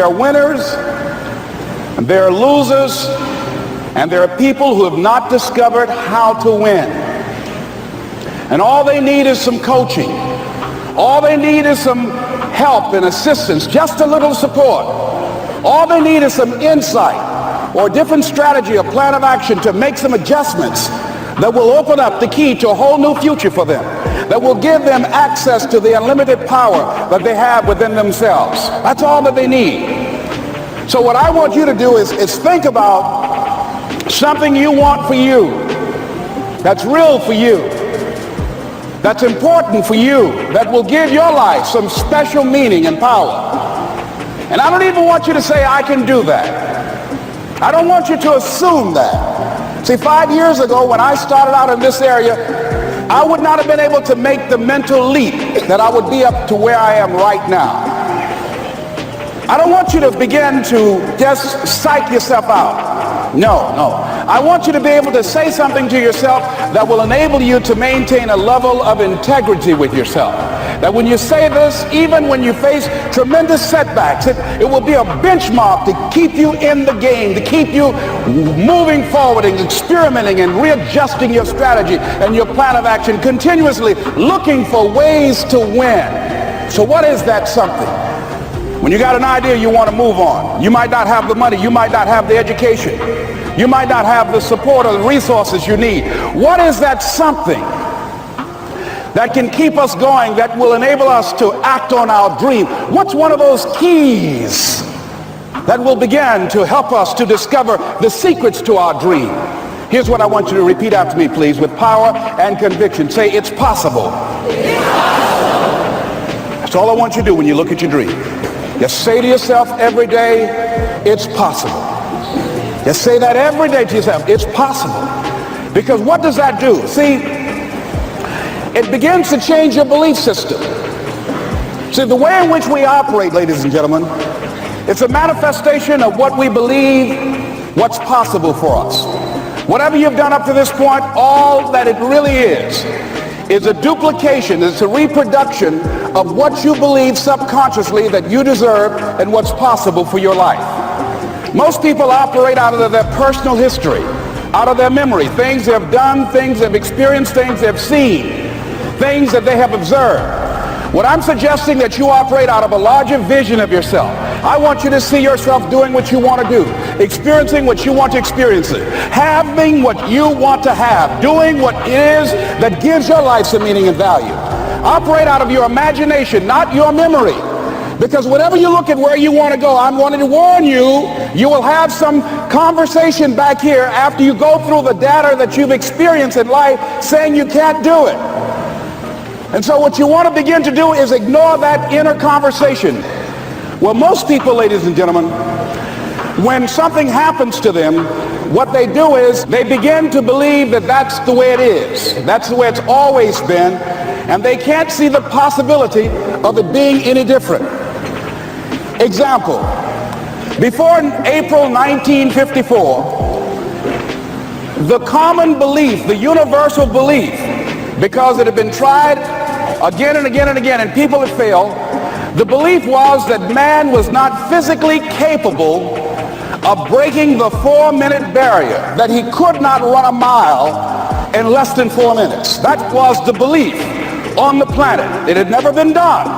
there are winners, and there are losers, and there are people who have not discovered how to win. And all they need is some coaching. All they need is some help and assistance, just a little support. All they need is some insight or a different strategy, a plan of action to make some adjustments that will open up the key to a whole new future for them, that will give them access to the unlimited power that they have within themselves. That's all that they need. So what I want you to do is think about something you want for you, that's real for you, that's important for you, that will give your life some special meaning and power. And I don't even want you to say, I can do that. I don't want you to assume that. See, 5 years ago when I started out in this area, I would not have been able to make the mental leap that I would be up to where I am right now. I don't want you to begin to just psych yourself out. No. I want you to be able to say something to yourself that will enable you to maintain a level of integrity with yourself. That when you say this, even when you face tremendous setbacks, it will be a benchmark to keep you in the game, to keep you moving forward and experimenting and readjusting your strategy and your plan of action, continuously looking for ways to win. So what is that something? When you got an idea you want to move on, you might not have the money, you might not have the education, you might not have the support or the resources you need. What is that something that can keep us going, that will enable us to act on our dream? What's one of those keys that will begin to help us to discover the secrets to our dream? Here's what I want you to repeat after me, please, with power and conviction. Say, it's possible. It's possible. That's all I want you to do when you look at your dream. Just say to yourself every day, it's possible. Just say that every day to yourself, it's possible. Because what does that do? See, it begins to change your belief system. See, the way in which we operate, ladies and gentlemen, it's a manifestation of what we believe, what's possible for us. Whatever you've done up to this point, all that it really is a duplication, it's a reproduction of what you believe subconsciously that you deserve and what's possible for your life. Most people operate out of their personal history, out of their memory, things they have done, things they've experienced, things they've seen, things that they have observed. What I'm suggesting that you operate out of a larger vision of yourself. I want you to see yourself doing what you want to do, experiencing what you want to experience, having what you want to have, doing what it is that gives your life some meaning and value. Operate out of your imagination, not your memory. Because whenever you look at where you want to go, I'm wanting to warn you, you will have some conversation back here after you go through the data that you've experienced in life saying you can't do it. And so what you want to begin to do is ignore that inner conversation. Well, most people, ladies and gentlemen, when something happens to them, what they do is they begin to believe that that's the way it is. That's the way it's always been. And they can't see the possibility of it being any different. Example, before April 1954, the common belief, the universal belief, because it had been tried again and again and again and people had failed, the belief was that man was not physically capable of breaking the 4-minute barrier, that he could not run a mile in less than 4 minutes. That was the belief on the planet. It had never been done.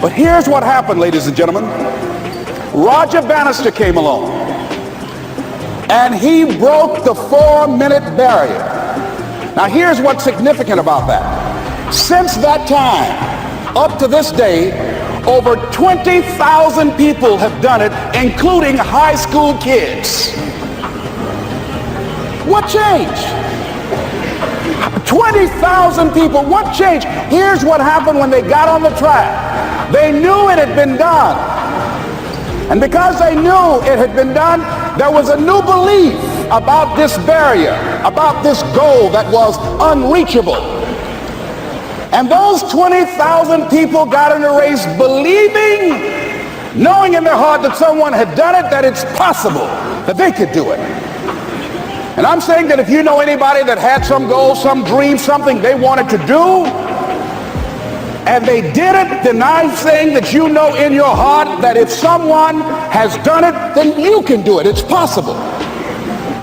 But here's what happened, ladies and gentlemen. Roger Bannister came along and he broke the 4-minute barrier. Now here's what's significant about that. Since that time, up to this day, over 20,000 people have done it, including high school kids. What changed? 20,000 people, what changed? Here's what happened when they got on the track. They knew it had been done. And because they knew it had been done, there was a new belief about this barrier, about this goal that was unreachable. And those 20,000 people got in the race believing, knowing in their heart that someone had done it, that it's possible, that they could do it. And I'm saying that if you know anybody that had some goal, some dream, something they wanted to do, And they did it, the nice thing that you know in your heart, that if someone has done it, then you can do it. It's possible.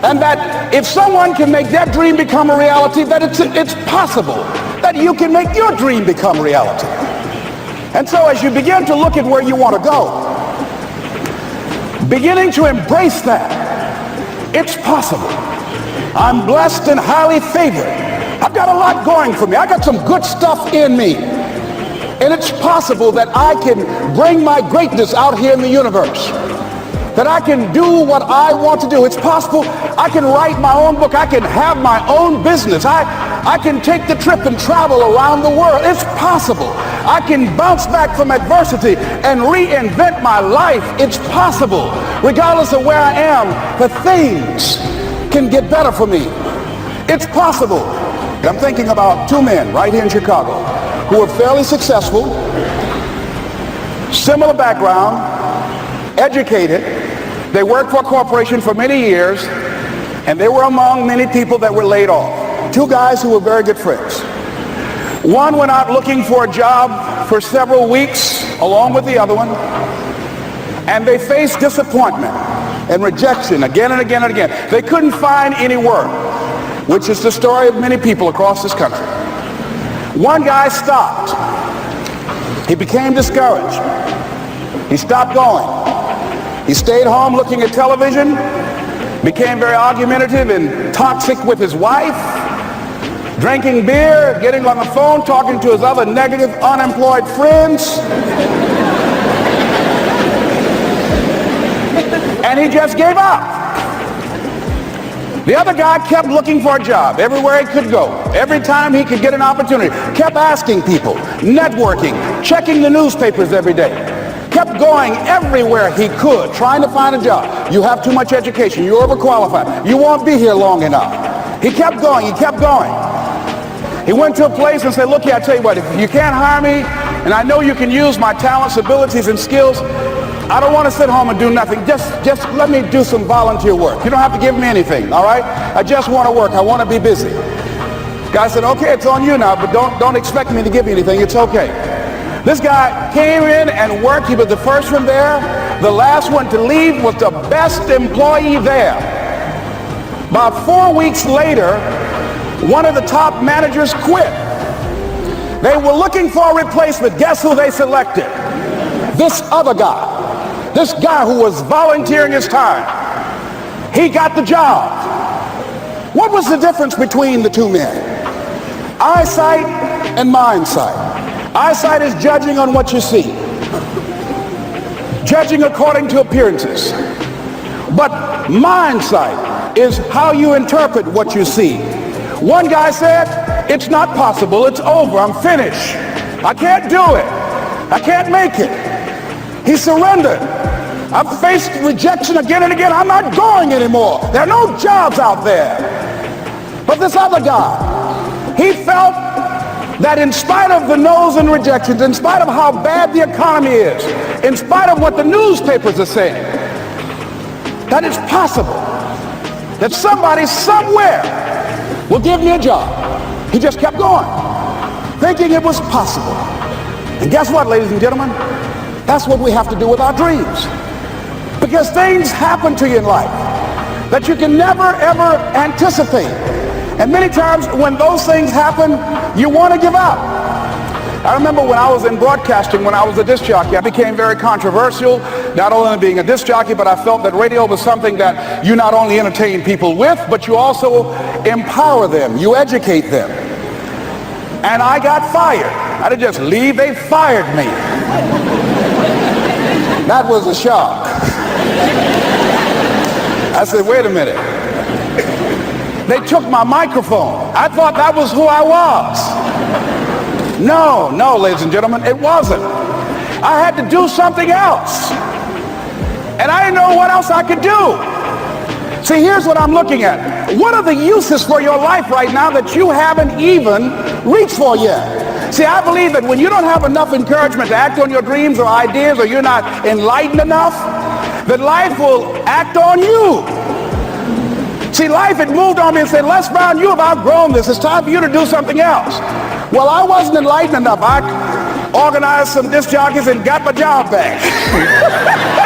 And that if someone can make their dream become a reality, that it's possible that you can make your dream become reality. And so as you begin to look at where you want to go, beginning to embrace that, it's possible. I'm blessed and highly favored. I've got a lot going for me. I got some good stuff in me. And it's possible that I can bring my greatness out here in the universe. That I can do what I want to do. It's possible I can write my own book. I can have my own business. I can take the trip and travel around the world. It's possible. I can bounce back from adversity and reinvent my life. It's possible. Regardless of where I am, the things can get better for me. It's possible. I'm thinking about two men right here in Chicago who are fairly successful, similar background, educated. They worked for a corporation for many years, and they were among many people that were laid off. Two guys who were very good friends. One went out looking for a job for several weeks along with the other one, and they faced disappointment and rejection again and again and again. They couldn't find any work, which is the story of many people across this country. One guy stopped. He became discouraged. He stopped going. He stayed home looking at television, became very argumentative and toxic with his wife, drinking beer, getting on the phone, talking to his other negative, unemployed friends. And he just gave up. The other guy kept looking for a job everywhere he could go. Every time he could get an opportunity, kept asking people, networking, checking the newspapers every day. Kept going everywhere he could, trying to find a job. You have too much education. You're overqualified. You won't be here long enough. He kept going. He kept going. He went to a place and said, look here, I tell you what, if you can't hire me, and I know you can use my talents, abilities, and skills, I don't want to sit home and do nothing. Just let me do some volunteer work. You don't have to give me anything, all right? I just want to work. I want to be busy. Guy said, okay, it's on you now, but don't expect me to give you anything. It's okay. This guy came in and worked. He was the first one there. The last one to leave was the best employee there. About 4 weeks later, one of the top managers quit. They were looking for a replacement. Guess who they selected? This other guy. This guy who was volunteering his time. He got the job. What was the difference between the two men? Eyesight and mindsight. Eyesight is judging on what you see, judging according to appearances. But mindsight is how you interpret what you see. One guy said, it's not possible, it's over, I'm finished. I can't do it. I can't make it. He surrendered. I've faced rejection again and again. I'm not going anymore. There are no jobs out there. But this other guy, he felt that in spite of the no's and rejections, in spite of how bad the economy is, in spite of what the newspapers are saying, that it's possible that somebody somewhere will give me a job. He just kept going, thinking it was possible. And guess what, ladies and gentlemen? That's what we have to do with our dreams. Because things happen to you in life that you can never, ever anticipate. And many times when those things happen, you want to give up. I remember when I was in broadcasting, when I was a disc jockey, I became very controversial, not only being a disc jockey, but I felt that radio was something that you not only entertain people with, but you also empower them, you educate them. And I got fired. I didn't just leave, they fired me. That was a shock. I said, wait a minute. They took my microphone. I thought that was who I was. No, ladies and gentlemen, it wasn't. I had to do something else. And I didn't know what else I could do. See, here's what I'm looking at. What are the uses for your life right now that you haven't even reached for yet? See, I believe that when you don't have enough encouragement to act on your dreams or ideas, or you're not enlightened enough, that life will act on you. See, life had moved on me and said, Les Brown, you have outgrown this. It's time for you to do something else. Well, I wasn't enlightened enough. organized some disc jockeys and got my job back.